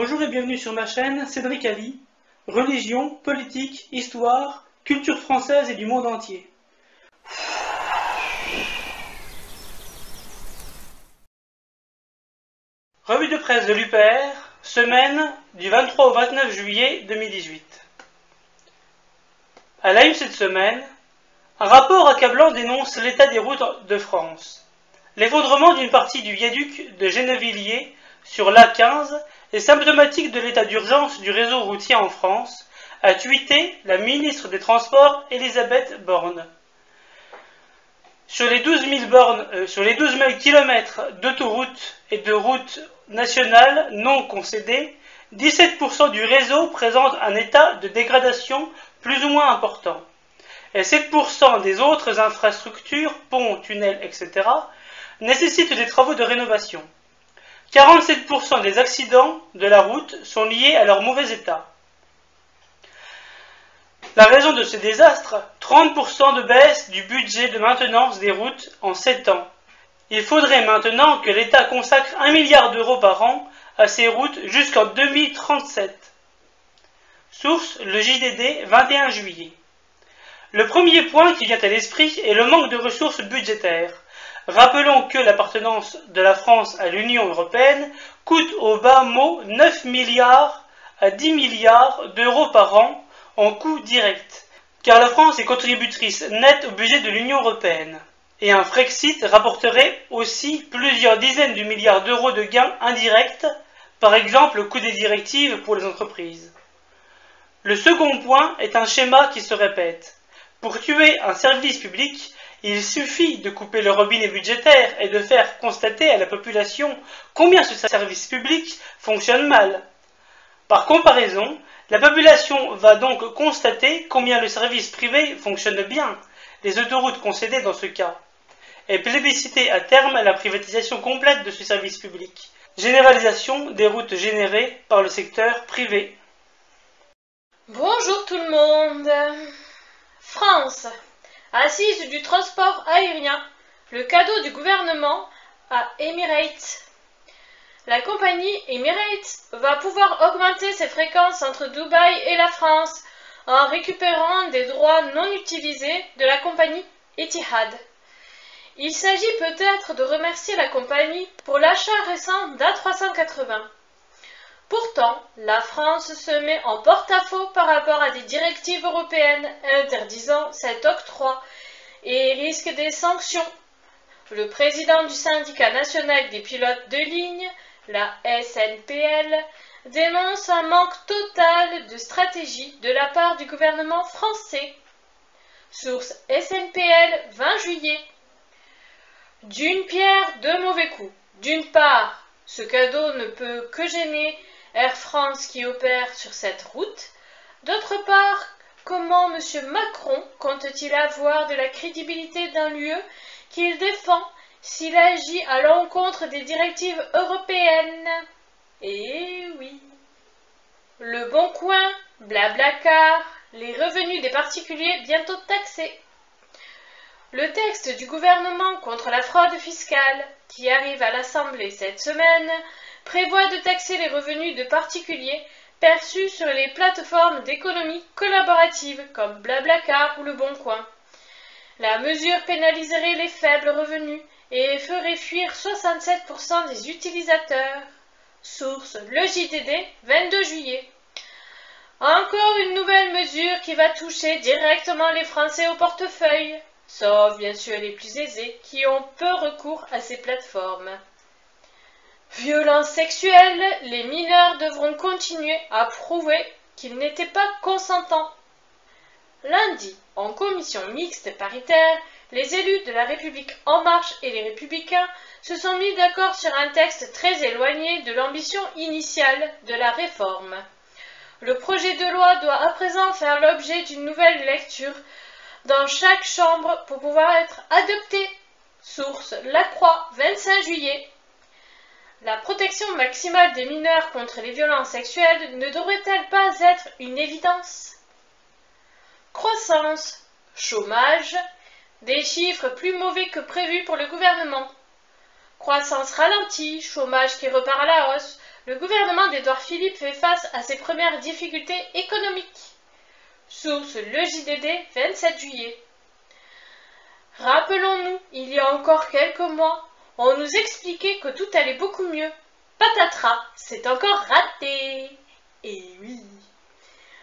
Bonjour et bienvenue sur ma chaîne Cédric Ali, religion, politique, histoire, culture française et du monde entier. Revue de presse de l'UPR, semaine du 23 au 29 juillet 2018. À la une cette semaine, un rapport accablant dénonce l'état des routes de France. L'effondrement d'une partie du viaduc de Gennevilliers sur l'A15 est symptomatique de l'état d'urgence du réseau routier en France, a tweeté la ministre des Transports Elisabeth Borne. Sur les 12 000 km d'autoroutes et de routes nationales non concédées, 17% du réseau présente un état de dégradation plus ou moins important. Et 7% des autres infrastructures, ponts, tunnels, etc., nécessitent des travaux de rénovation. 47% des accidents de la route sont liés à leur mauvais état. La raison de ce désastre, 30% de baisse du budget de maintenance des routes en 7 ans. Il faudrait maintenant que l'État consacre 1 milliard d'euros par an à ces routes jusqu'en 2037. Source, le JDD, 21 juillet. Le premier point qui vient à l'esprit est le manque de ressources budgétaires. Rappelons que l'appartenance de la France à l'Union européenne coûte au bas mot 9 milliards à 10 milliards d'euros par an en coûts directs, car la France est contributrice nette au budget de l'Union européenne. Et un Frexit rapporterait aussi plusieurs dizaines de milliards d'euros de gains indirects, par exemple le coût des directives pour les entreprises. Le second point est un schéma qui se répète. Pour tuer un service public, il suffit de couper le robinet budgétaire et de faire constater à la population combien ce service public fonctionne mal. Par comparaison, la population va donc constater combien le service privé fonctionne bien, les autoroutes concédées dans ce cas, et plébisciter à terme la privatisation complète de ce service public. Généralisation des routes générées par le secteur privé. Bonjour tout le monde. France. Assise du transport aérien, le cadeau du gouvernement à Emirates. La compagnie Emirates va pouvoir augmenter ses fréquences entre Dubaï et la France en récupérant des droits non utilisés de la compagnie Etihad. Il s'agit peut-être de remercier la compagnie pour l'achat récent d'A380. Pourtant, la France se met en porte-à-faux par rapport à des directives européennes interdisant cet octroi et risque des sanctions. Le président du syndicat national des pilotes de ligne, la SNPL, dénonce un manque total de stratégie de la part du gouvernement français. Source SNPL, 20 juillet. D'une pierre, deux mauvais coups. D'une part, ce cadeau ne peut que gêner Air France qui opère sur cette route. D'autre part, comment M. Macron compte-t-il avoir de la crédibilité d'un lieu qu'il défend s'il agit à l'encontre des directives européennes? Eh oui. Le Bon Coin, Blablacar, les revenus des particuliers bientôt taxés. Le texte du gouvernement contre la fraude fiscale, qui arrive à l'Assemblée cette semaine, prévoit de taxer les revenus de particuliers perçus sur les plateformes d'économie collaborative comme Blablacar ou Le Bon Coin. La mesure pénaliserait les faibles revenus et ferait fuir 67% des utilisateurs. Source, le JDD, 22 juillet. Encore une nouvelle mesure qui va toucher directement les Français au portefeuille, sauf bien sûr les plus aisés qui ont peu recours à ces plateformes. Violences sexuelles, les mineurs devront continuer à prouver qu'ils n'étaient pas consentants. Lundi, en commission mixte paritaire, les élus de la République En Marche et les Républicains se sont mis d'accord sur un texte très éloigné de l'ambition initiale de la réforme. Le projet de loi doit à présent faire l'objet d'une nouvelle lecture dans chaque chambre pour pouvoir être adopté. Source, La Croix, 25 juillet. La protection maximale des mineurs contre les violences sexuelles ne devrait-elle pas être une évidence? Croissance, chômage, des chiffres plus mauvais que prévu pour le gouvernement. Croissance ralentie, chômage qui repart à la hausse, le gouvernement d'Édouard Philippe fait face à ses premières difficultés économiques. Source le JDD, 27 juillet. Rappelons-nous, il y a encore quelques mois, on nous expliquait que tout allait beaucoup mieux. Patatras, c'est encore raté. Et oui.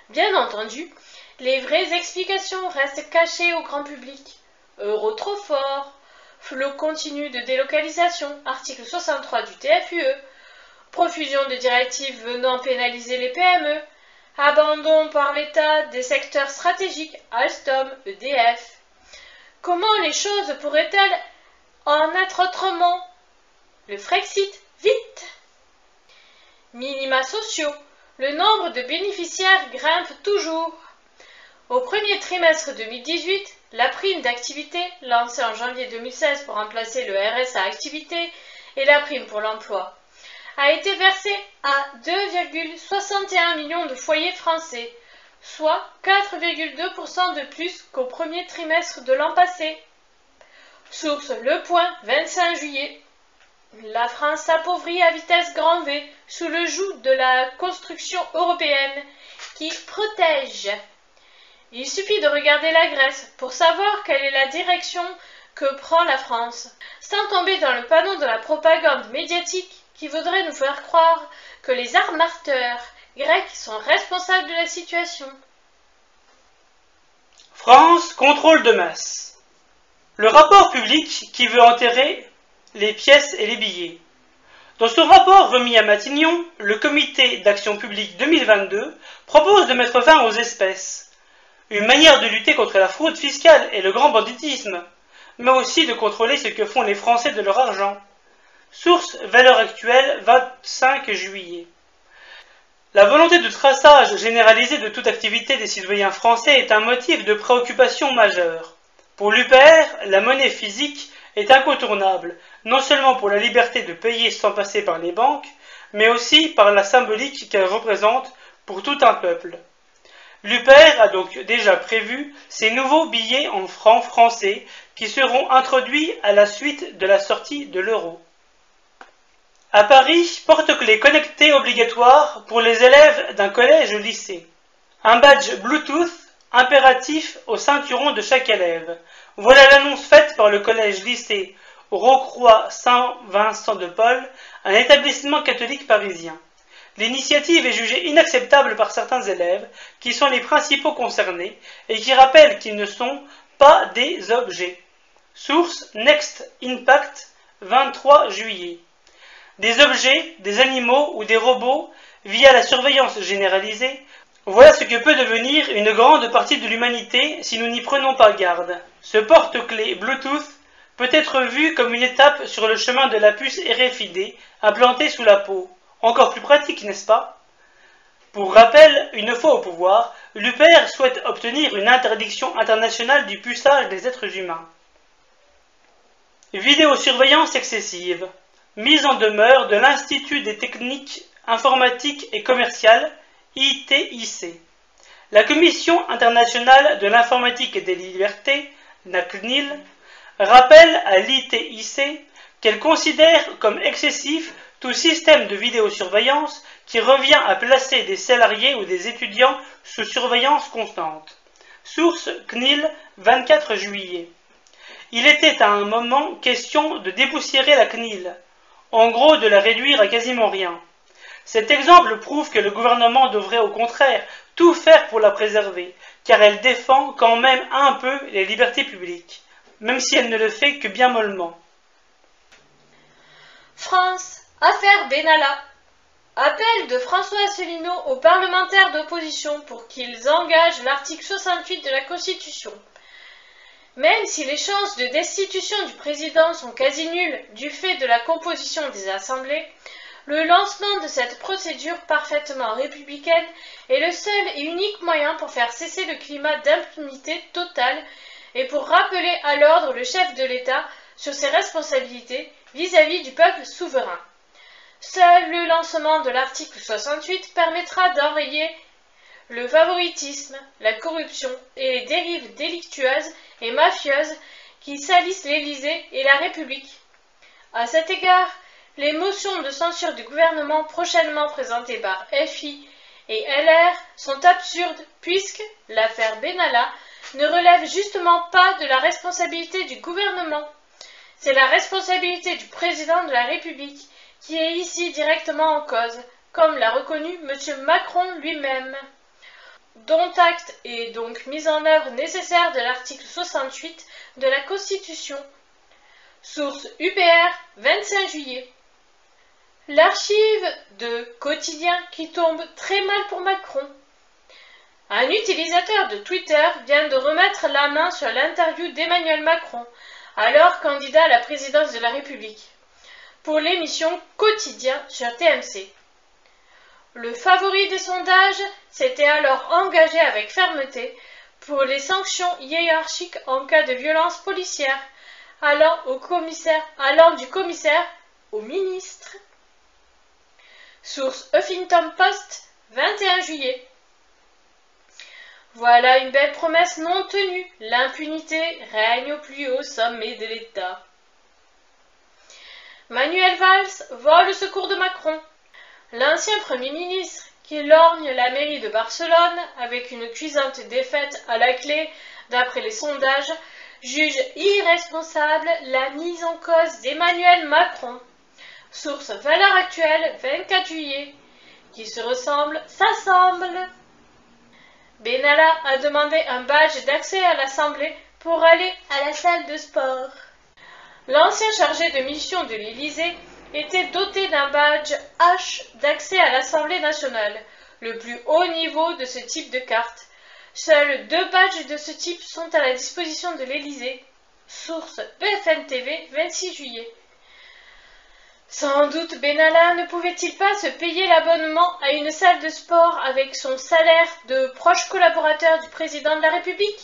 Bien entendu, les vraies explications restent cachées au grand public. Euro trop fort, flot continu de délocalisation, article 63 du TFUE, profusion de directives venant pénaliser les PME, abandon par l'État des secteurs stratégiques, Alstom, EDF. Comment les choses pourraient-elles en être autrement? Le Frexit, vite! Minima sociaux. Le nombre de bénéficiaires grimpe toujours. Au premier trimestre 2018, la prime d'activité, lancée en janvier 2016 pour remplacer le RSA activité et la prime pour l'emploi, a été versée à 2,61 millions de foyers français, soit 4,2% de plus qu'au premier trimestre de l'an passé. Source Le Point, 25 juillet. La France s'appauvrit à vitesse grand V sous le joug de la construction européenne qui protège. Il suffit de regarder la Grèce pour savoir quelle est la direction que prend la France, sans tomber dans le panneau de la propagande médiatique qui voudrait nous faire croire que les armateurs grecs sont responsables de la situation. France, contrôle de masse. Le rapport public qui veut enterrer les pièces et les billets. Dans son rapport remis à Matignon, le Comité d'action publique 2022 propose de mettre fin aux espèces, une manière de lutter contre la fraude fiscale et le grand banditisme, mais aussi de contrôler ce que font les Français de leur argent. Source Valeurs Actuelles, 25 juillet. La volonté de traçage généralisé de toute activité des citoyens français est un motif de préoccupation majeure. Pour l'UPR, la monnaie physique est incontournable, non seulement pour la liberté de payer sans passer par les banques, mais aussi par la symbolique qu'elle représente pour tout un peuple. L'UPR a donc déjà prévu ces nouveaux billets en francs français qui seront introduits à la suite de la sortie de l'euro. À Paris, porte-clés connectés obligatoires pour les élèves d'un collège ou lycée. Un badge Bluetooth impératif au ceinturon de chaque élève. Voilà l'annonce faite par le collège-lycée Rocroi Saint-Vincent de Paul, un établissement catholique parisien. L'initiative est jugée inacceptable par certains élèves, qui sont les principaux concernés, et qui rappellent qu'ils ne sont pas des objets. Source Next Impact, 23 juillet. Des objets, des animaux ou des robots, via la surveillance généralisée, voilà ce que peut devenir une grande partie de l'humanité si nous n'y prenons pas garde. Ce porte-clés Bluetooth peut être vu comme une étape sur le chemin de la puce RFID implantée sous la peau. Encore plus pratique, n'est-ce pas? Pour rappel, une fois au pouvoir, l'UPR souhaite obtenir une interdiction internationale du puçage des êtres humains. Vidéosurveillance excessive. Mise en demeure de l'Institut des techniques informatiques et commerciales, ITIC. La Commission internationale de l'informatique et des libertés, la CNIL, rappelle à l'ITIC qu'elle considère comme excessif tout système de vidéosurveillance qui revient à placer des salariés ou des étudiants sous surveillance constante. Source CNIL, 24 juillet. Il était à un moment question de dépoussiérer la CNIL, en gros de la réduire à quasiment rien. Cet exemple prouve que le gouvernement devrait au contraire tout faire pour la préserver, car elle défend quand même un peu les libertés publiques, même si elle ne le fait que bien mollement. France, affaire Benalla. Appel de François Asselineau aux parlementaires d'opposition pour qu'ils engagent l'article 68 de la Constitution. Même si les chances de destitution du président sont quasi nulles du fait de la composition des assemblées, le lancement de cette procédure parfaitement républicaine est le seul et unique moyen pour faire cesser le climat d'impunité totale et pour rappeler à l'ordre le chef de l'État sur ses responsabilités vis-à-vis du peuple souverain. Seul le lancement de l'article 68 permettra d'enrayer le favoritisme, la corruption et les dérives délictueuses et mafieuses qui salissent l'Élysée et la République. À cet égard, Les motions de censure du gouvernement prochainement présentées par FI et LR sont absurdes puisque l'affaire Benalla ne relève justement pas de la responsabilité du gouvernement. C'est la responsabilité du président de la République qui est ici directement en cause, comme l'a reconnu M. Macron lui-même. Dont acte est donc mise en œuvre nécessaire de l'article 68 de la Constitution. Source UPR, 25 juillet. L'archive de Quotidien qui tombe très mal pour Macron. Un utilisateur de Twitter vient de remettre la main sur l'interview d'Emmanuel Macron, alors candidat à la présidence de la République, pour l'émission Quotidien sur TMC. Le favori des sondages s'était alors engagé avec fermeté pour les sanctions hiérarchiques en cas de violence policière, allant du commissaire au ministre. Source Huffington Post, 21 juillet. Voilà une belle promesse non tenue. L'impunité règne au plus haut sommet de l'État. Manuel Valls vole le secours de Macron. L'ancien Premier ministre, qui lorgne la mairie de Barcelone avec une cuisante défaite à la clé d'après les sondages, juge irresponsable la mise en cause d'Emmanuel Macron. Source Valeurs Actuelles, 24 juillet. Qui se ressemble, s'assemble. Benalla a demandé un badge d'accès à l'Assemblée pour aller à la salle de sport. L'ancien chargé de mission de l'Élysée était doté d'un badge H d'accès à l'Assemblée nationale, le plus haut niveau de ce type de carte. Seuls 2 badges de ce type sont à la disposition de l'Élysée. Source BFM TV, 26 juillet. Sans doute Benalla ne pouvait-il pas se payer l'abonnement à une salle de sport avec son salaire de proche collaborateur du président de la République.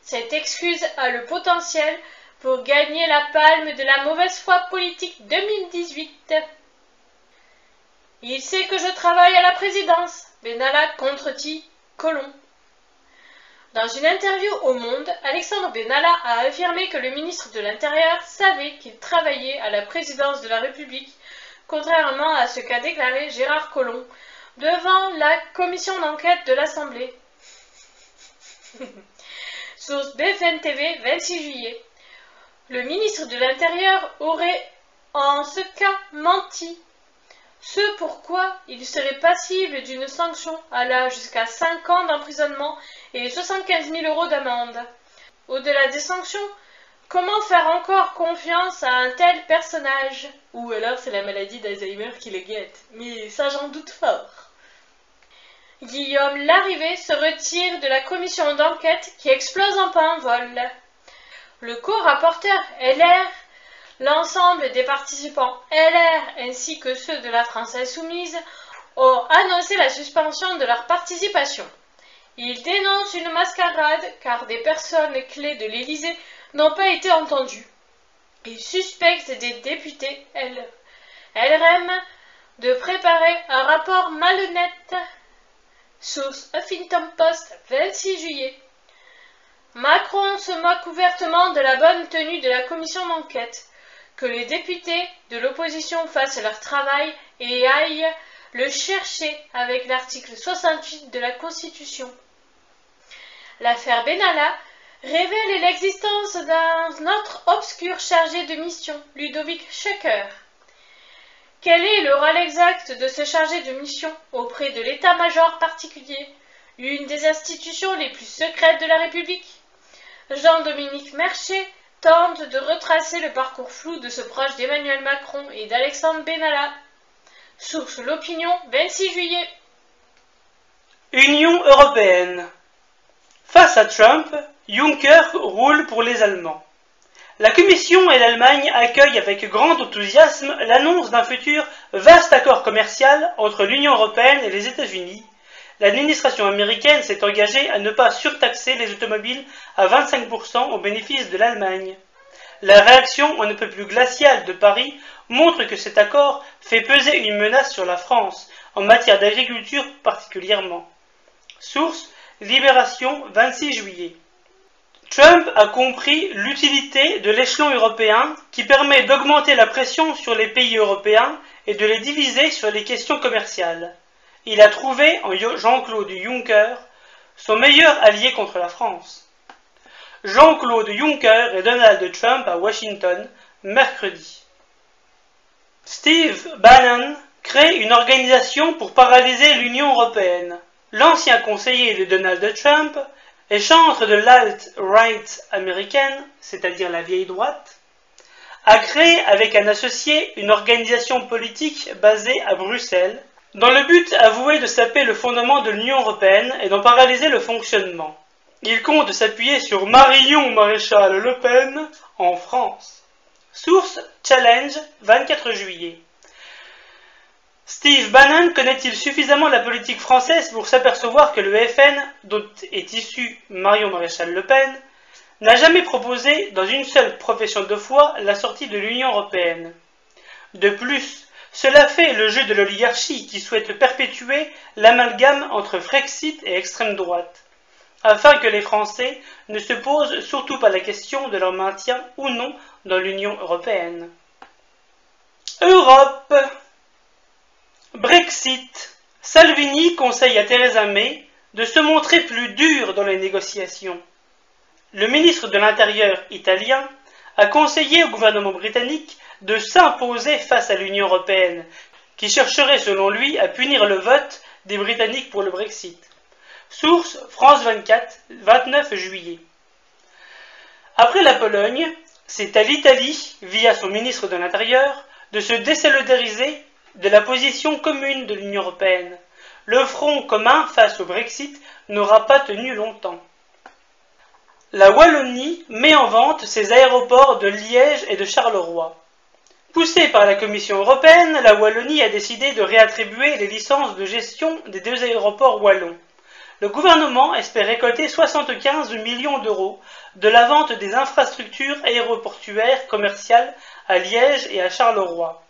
Cette excuse a le potentiel pour gagner la palme de la mauvaise foi politique 2018. Il sait que je travaille à la présidence, Benalla contredit Collomb. Dans une interview au Monde, Alexandre Benalla a affirmé que le ministre de l'Intérieur savait qu'il travaillait à la présidence de la République, contrairement à ce qu'a déclaré Gérard Collomb devant la commission d'enquête de l'Assemblée. Source BFM TV, 26 juillet. Le ministre de l'Intérieur aurait en ce cas menti. Ce pourquoi il serait passible d'une sanction allant jusqu'à 5 ans d'emprisonnement et 75 000 € d'amende. Au-delà des sanctions, comment faire encore confiance à un tel personnage? Ou alors c'est la maladie d'Alzheimer qui le guette, mais ça j'en doute fort. Guillaume Larrivé se retire de la commission d'enquête qui explose en plein vol. Le co-rapporteur LR, l'ensemble des participants LR ainsi que ceux de la France Insoumise ont annoncé la suspension de leur participation. Ils dénoncent une mascarade car des personnes clés de l'Élysée n'ont pas été entendues. Ils suspectent des députés LRM de préparer un rapport malhonnête. Source Huffington Post, 26 juillet. Macron se moque ouvertement de la bonne tenue de la commission d'enquête. Que les députés de l'opposition fassent leur travail et aillent le chercher avec l'article 68 de la Constitution. L'affaire Benalla révèle l'existence d'un autre obscur chargé de mission, Ludovic Schucker. Quel est le rôle exact de ce chargé de mission auprès de l'état-major particulier, une des institutions les plus secrètes de la République? Jean-Dominique Merchet tente de retracer le parcours flou de ce proche d'Emmanuel Macron et d'Alexandre Benalla. Source L'Opinion, 26 juillet. Union européenne. Face à Trump, Juncker roule pour les Allemands. La Commission et l'Allemagne accueillent avec grand enthousiasme l'annonce d'un futur vaste accord commercial entre l'Union européenne et les États-Unis. L'administration américaine s'est engagée à ne pas surtaxer les automobiles à 25% au bénéfice de l'Allemagne. La réaction on ne peut plus glaciale de Paris montre que cet accord fait peser une menace sur la France, en matière d'agriculture particulièrement. Source Libération, 26 juillet. Trump a compris l'utilité de l'échelon européen qui permet d'augmenter la pression sur les pays européens et de les diviser sur les questions commerciales. Il a trouvé en Jean-Claude Juncker son meilleur allié contre la France. Jean-Claude Juncker et Donald Trump à Washington, mercredi. Steve Bannon crée une organisation pour paralyser l'Union européenne. L'ancien conseiller de Donald Trump et chantre de l'alt-right américaine, c'est-à-dire la vieille droite, a créé avec un associé une organisation politique basée à Bruxelles, dans le but avoué de saper le fondement de l'Union européenne et d'en paralyser le fonctionnement. Il compte s'appuyer sur Marion Maréchal Le Pen en France. Source Challenge, 24 juillet. Steve Bannon connaît-il suffisamment la politique française pour s'apercevoir que le FN, dont est issue Marion Maréchal Le Pen, n'a jamais proposé dans une seule profession de foi la sortie de l'Union européenne? De plus, cela fait le jeu de l'oligarchie qui souhaite perpétuer l'amalgame entre Frexit et extrême droite, afin que les Français ne se posent surtout pas la question de leur maintien ou non dans l'Union européenne. Europe. Brexit. Salvini conseille à Theresa May de se montrer plus dure dans les négociations. Le ministre de l'Intérieur italien a conseillé au gouvernement britannique de s'imposer face à l'Union européenne, qui chercherait selon lui à punir le vote des Britanniques pour le Brexit. Source France 24, 29 juillet. Après la Pologne, c'est à l'Italie, via son ministre de l'Intérieur, de se désolidariser de la position commune de l'Union européenne. Le front commun face au Brexit n'aura pas tenu longtemps. La Wallonie met en vente ses aéroports de Liège et de Charleroi. Poussée par la Commission européenne, la Wallonie a décidé de réattribuer les licences de gestion des deux aéroports wallons. Le gouvernement espère récolter 75 millions d'euros de la vente des infrastructures aéroportuaires commerciales à Liège et à Charleroi.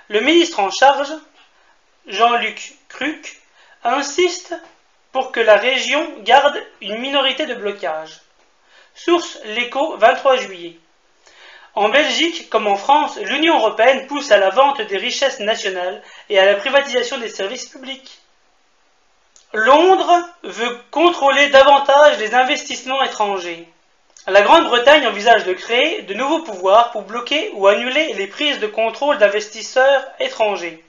Le ministre en charge, Jean-Luc Cruc, insiste pour que la région garde une minorité de blocage. Source L'Écho, 23 juillet. En Belgique, comme en France, l'Union européenne pousse à la vente des richesses nationales et à la privatisation des services publics. Londres veut contrôler davantage les investissements étrangers. La Grande-Bretagne envisage de créer de nouveaux pouvoirs pour bloquer ou annuler les prises de contrôle d'investisseurs étrangers,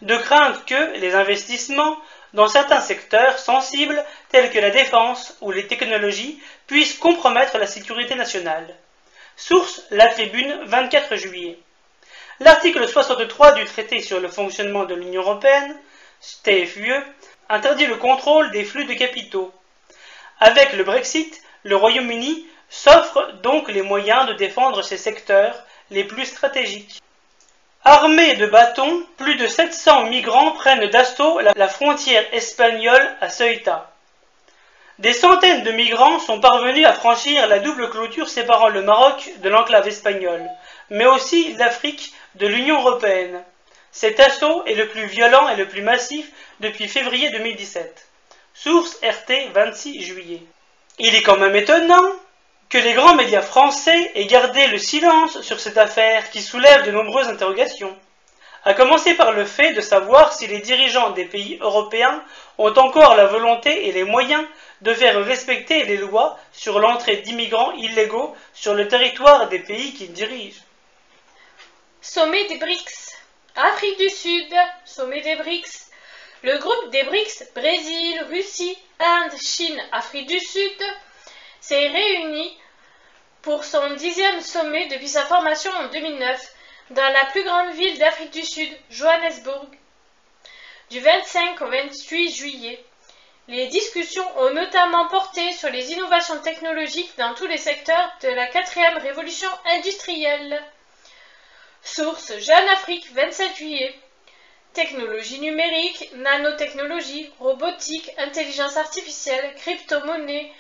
de crainte que les investissements dans certains secteurs sensibles tels que la défense ou les technologies puissent compromettre la sécurité nationale. Source La Tribune, 24 juillet. L'article 63 du traité sur le fonctionnement de l'Union européenne, TFUE, interdit le contrôle des flux de capitaux. Avec le Brexit, le Royaume-Uni s'offre donc les moyens de défendre ses secteurs les plus stratégiques. Armés de bâtons, plus de 700 migrants prennent d'assaut la frontière espagnole à Ceuta. Des centaines de migrants sont parvenus à franchir la double clôture séparant le Maroc de l'enclave espagnole, mais aussi l'Afrique de l'Union européenne. Cet assaut est le plus violent et le plus massif depuis février 2017. Source RT, 26 juillet. Il est quand même étonnant que les grands médias français aient gardé le silence sur cette affaire qui soulève de nombreuses interrogations, à commencer par le fait de savoir si les dirigeants des pays européens ont encore la volonté et les moyens de faire respecter les lois sur l'entrée d'immigrants illégaux sur le territoire des pays qu'ils dirigent. Sommet des BRICS. Afrique du Sud, sommet des BRICS. Le groupe des BRICS, Brésil, Russie, Inde, Chine, Afrique du Sud, s'est réuni pour son 10e sommet depuis sa formation en 2009 dans la plus grande ville d'Afrique du Sud, Johannesburg, du 25 au 28 juillet. Les discussions ont notamment porté sur les innovations technologiques dans tous les secteurs de la 4e révolution industrielle. Source Jeune Afrique, 27 juillet. Technologie numérique, nanotechnologie, robotique, intelligence artificielle, crypto-monnaie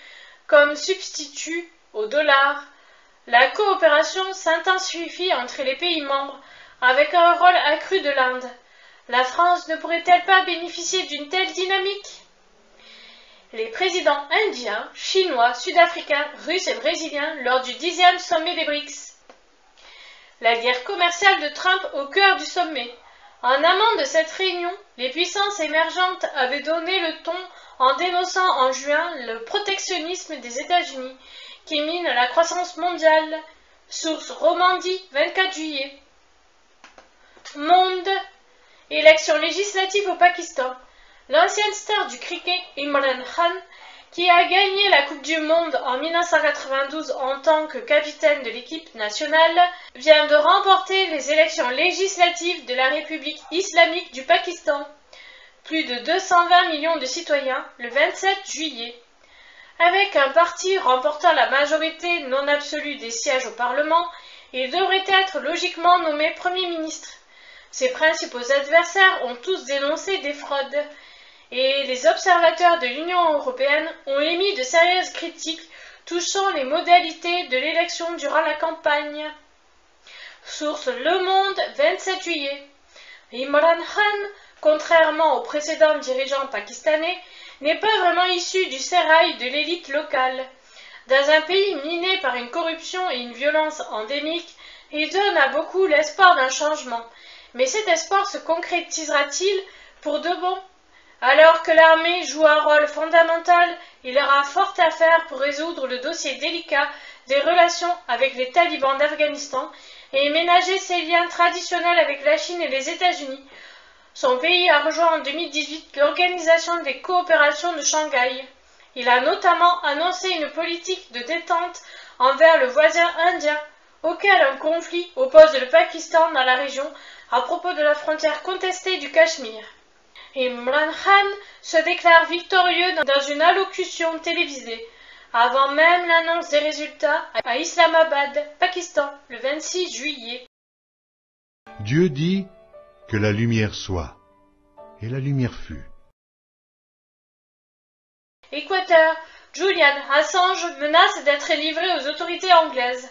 comme substitut au dollar. La coopération s'intensifie entre les pays membres avec un rôle accru de l'Inde. La France ne pourrait-elle pas bénéficier d'une telle dynamique? les présidents indiens, chinois, sud-africains, russes et brésiliens lors du 10e sommet des BRICS. La guerre commerciale de Trump au cœur du sommet. En amont de cette réunion, les puissances émergentes avaient donné le ton en dénonçant en juin le protectionnisme des États-Unis qui mine la croissance mondiale. Source Romandie, 24 juillet. Monde. Élection législative au Pakistan. L'ancienne star du cricket Imran Khan, qui a gagné la Coupe du Monde en 1992 en tant que capitaine de l'équipe nationale, vient de remporter les élections législatives de la République islamique du Pakistan. Plus de 220 millions de citoyens le 27 juillet. Avec un parti remportant la majorité non absolue des sièges au Parlement, il devrait être logiquement nommé Premier ministre. Ses principaux adversaires ont tous dénoncé des fraudes. Et les observateurs de l'Union européenne ont émis de sérieuses critiques touchant les modalités de l'élection durant la campagne. Source Le Monde, 27 juillet. Imran Khan, contrairement aux précédents dirigeants pakistanais, n'est pas vraiment issu du sérail de l'élite locale. Dans un pays miné par une corruption et une violence endémiques, il donne à beaucoup l'espoir d'un changement. Mais cet espoir se concrétisera-t-il pour de bon ? Alors que l'armée joue un rôle fondamental, il aura fort à faire pour résoudre le dossier délicat des relations avec les talibans d'Afghanistan et ménager ses liens traditionnels avec la Chine et les États-Unis. Son pays a rejoint en 2018 l'Organisation des coopérations de Shanghai. Il a notamment annoncé une politique de détente envers le voisin indien, auquel un conflit oppose le Pakistan dans la région à propos de la frontière contestée du Cachemire. Imran Khan se déclare victorieux dans une allocution télévisée, avant même l'annonce des résultats à Islamabad, Pakistan, le 26 juillet. Dieu dit que la lumière soit, et la lumière fut. Équateur, Julian Assange menace d'être livré aux autorités anglaises.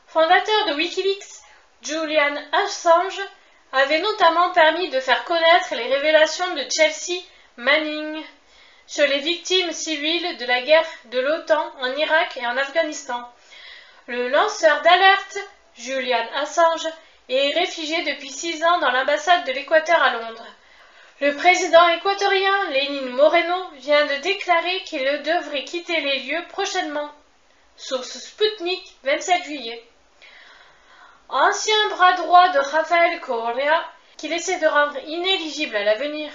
Fondateur de Wikileaks, Julian Assange avait notamment permis de faire connaître les révélations de Chelsea Manning sur les victimes civiles de la guerre de l'OTAN en Irak et en Afghanistan. Le lanceur d'alerte, Julian Assange, est réfugié depuis 6 ans dans l'ambassade de l'Équateur à Londres. Le président équatorien Lenín Moreno vient de déclarer qu'il devrait quitter les lieux prochainement. Source Sputnik, 27 juillet. Ancien bras droit de Rafael Correa, qu'il essaie de rendre inéligible à l'avenir,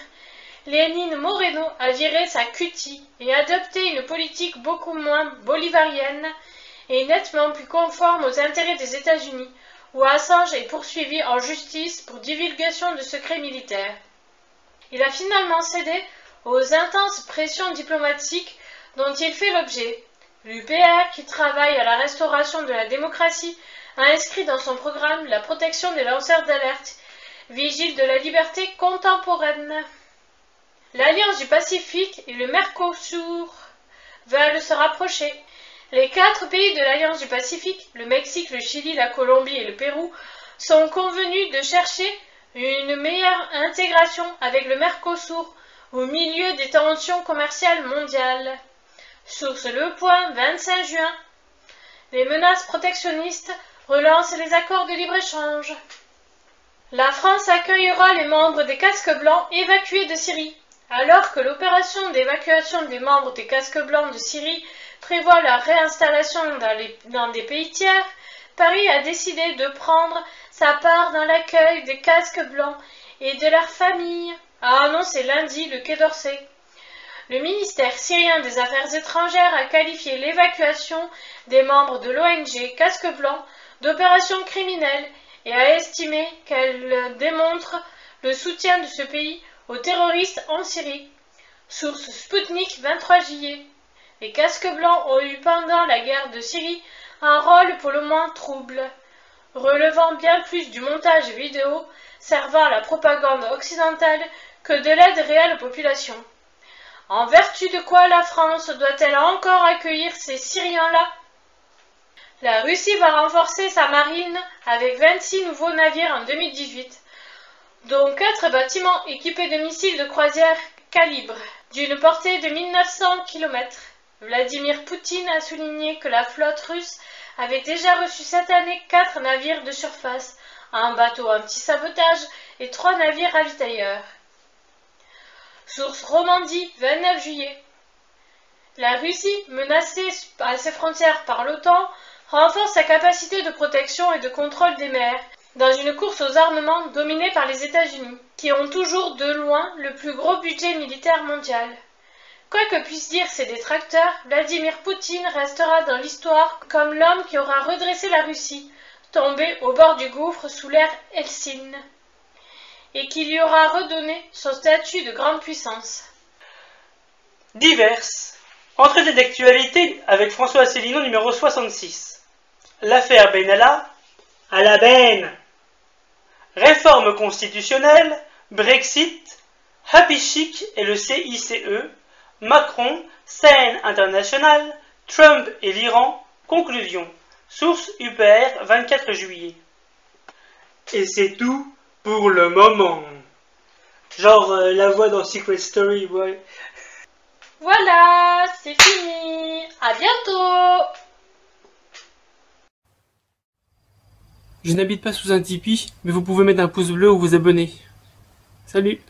Lenín Moreno a viré sa cutie et adopté une politique beaucoup moins bolivarienne et nettement plus conforme aux intérêts des États-Unis, où Assange est poursuivi en justice pour divulgation de secrets militaires. Il a finalement cédé aux intenses pressions diplomatiques dont il fait l'objet. L'UPR, qui travaille à la restauration de la démocratie, a inscrit dans son programme la protection des lanceurs d'alerte, vigile de la liberté contemporaine. L'Alliance du Pacifique et le Mercosur veulent se rapprocher. Les 4 pays de l'Alliance du Pacifique, le Mexique, le Chili, la Colombie et le Pérou, sont convenus de chercher une meilleure intégration avec le Mercosur au milieu des tensions commerciales mondiales. Source Le Point, 25 juin. Les menaces protectionnistes relancent les accords de libre-échange. La France accueillera les membres des casques blancs évacués de Syrie. Alors que l'opération d'évacuation des membres des casques blancs de Syrie prévoit leur réinstallation dans des pays tiers, Paris a décidé de prendre sa part dans l'accueil des casques blancs et de leurs familles, a annoncé lundi le Quai d'Orsay. Le ministère syrien des Affaires étrangères a qualifié l'évacuation des membres de l'ONG Casques Blancs d'opération criminelle et a estimé qu'elle démontre le soutien de ce pays aux terroristes en Syrie. Source Sputnik, 23 juillet. Les casques blancs ont eu pendant la guerre de Syrie un rôle pour le moins trouble, relevant bien plus du montage vidéo servant à la propagande occidentale que de l'aide réelle aux populations. En vertu de quoi la France doit-elle encore accueillir ces Syriens-là? La Russie va renforcer sa marine avec 26 nouveaux navires en 2018, dont 4 bâtiments équipés de missiles de croisière calibre. d'une portée de 1900 km. Vladimir Poutine a souligné que la flotte russe avait déjà reçu cette année 4 navires de surface, un bateau anti-sabotage et 3 navires ravitailleurs. Source Romandie, 29 juillet. La Russie, menacée à ses frontières par l'OTAN, renforce sa capacité de protection et de contrôle des mers, dans une course aux armements dominée par les États-Unis, qui ont toujours de loin le plus gros budget militaire mondial. Quoi que puissent dire ses détracteurs, Vladimir Poutine restera dans l'histoire comme l'homme qui aura redressé la Russie, tombée au bord du gouffre sous l'ère Helsinki, et qui lui aura redonné son statut de grande puissance. Diverses. Entretien d'actualité avec François Asselineau numéro 66. L'affaire Benalla, à la benne. Réforme constitutionnelle, Brexit, Happy Chic et le CICE, Macron, scène internationale, Trump et l'Iran, conclusion. Source UPR, 24 juillet. Et c'est tout pour le moment. Genre la voix dans Secret Story, ouais. Voilà, c'est fini. À bientôt. Je n'habite pas sous un Tipeee, mais vous pouvez mettre un pouce bleu ou vous abonner. Salut!